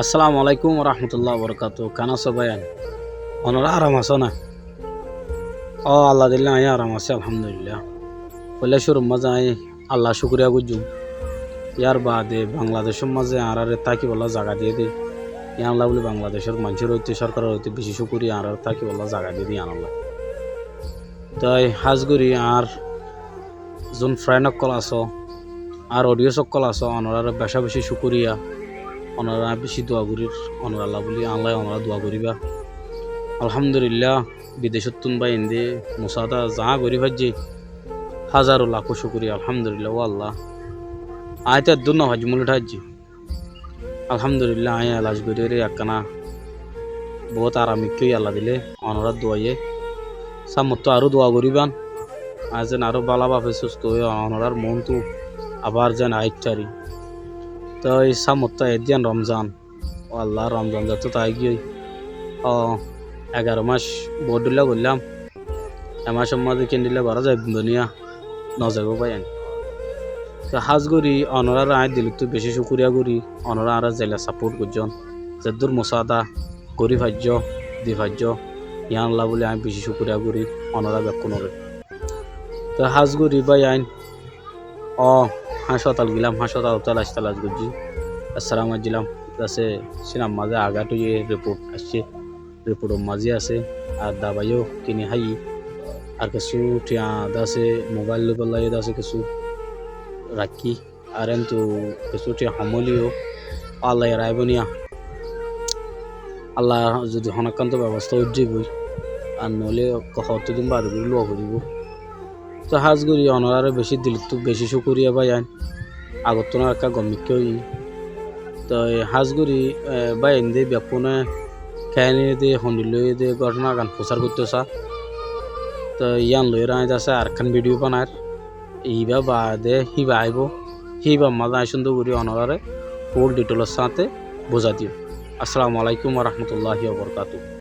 আসসালামু আলাইকুম রহমতুল্লাহ বরকাত কেন আছো ভাইয়ান ওনারা আরাম আছো না আল্লাহ দিল্লা আই আরাম আছে আলহামদুলিল্লাহ পয়লা শুরুর মাঝে আই আল্লাহ শুক্রিয়া গুজুম ইয়ার বাদে বাংলাদেশের মাঝে আর তাকি বলা জায়গা দিয়ে দে ইয়া আল্লাহ বলে বাংলাদেশের মানুষের হইতে সরকারের হইতে বেশি শুক্রিয়া আর তাকি বলা জায়গা দিয়ে দিই আল্লাহ তাই হাজগুড়ি আর যোন ফ্রেন্ড সকল আছো আর অডিও সকল আছো ওনারা বেশা বেশি শুক্রিয়া ওনারা বেশি দোয়া করির ওনার আল্লাহ বলি আল্লাহ ওনারা দোয়া করিবা আলহামদুলিল্লাহ বিদেশত তুনবা ইন্দে মুসাদা যা করি ভাজি হাজারো লাখো শুক্রিয়া আলহামদুলিল্লাহ ও আল্লাহ আয়তা দুন হজমুল হাজি আলহামদুলিল্লাহ আয় আলাজ করি রে একখানা বহুত আরামিকই আল্লাহ দিলে ওনারা দোয়াইয়ে সামতো আরও দোয়া করিবান আজ যেন আরও বালা বাপে সুস্থ হয়ে ওনার মন তো আবার যেন আইটারি তো এই সামতো এদিন রমজান ও আল্লাহ রমজান যাতে তাই গিয়ে 11 মাস বডুল্লা করলাম এমাসের মাঝে কিনলে বারা যায় দুনিয়া নজাব পাই তো হাজগুড়ি অনরার আয় দিল তো বেশি শুক্রিয়া করি অনরা আর জেলা সাপোর্ট করছেন যেদুর মোসাদা গরিব ভাজ্য দিভাজ্য ইয়ান আল্লাহ বলে আমি বেশি শুক্রিয়া করি অনরা ব্যাকুণরে তো হাজগুড়ি বাই আইন হাসপাতাল গেলাম হাসপাতাল আসতাল আজ করছি আসসালাম দিলাম আছে সিনাম মাঝে আগাটো রিপোর্ট আসছে রিপোর্টের মাঝে আছে আর দাবাইও কিনে হাই আর কিছু টিয়া আছে মোবাইল লোবাই আছে কিছু রাখি আর কিন্তু কিছু টিয়া সমলিও আল্লাহ রায়বনিয়া আল্লাহ যদি হনাকান্ত ব্যবস্থা উজ্জীবই আর নহলে কতদিন বাদ করে লোয়া করিব তো হাজগুড়ি অনারে বেশি দিল তো বেশি শুকুরিয়া বাই আইন আগত না একটা গমিকই তো হাজগুড়ি বাই এন দিয়ে ব্যাপনে খেয়ে দিয়ে হন্ডিলই দিয়ে ঘটনা গান প্রচার করতেছা তো ইয়ান লই রায় আছে আর খান ভিডিও বানার ইবা বাদে হিবা আইব হিবা মাঝে সুন্দর করি অনারে ফুল ডিটেলের সাথে বোঝা দিও আসসালামু আলাইকুম রহমতুল্লাহি ওয়া বারাকাতুহু।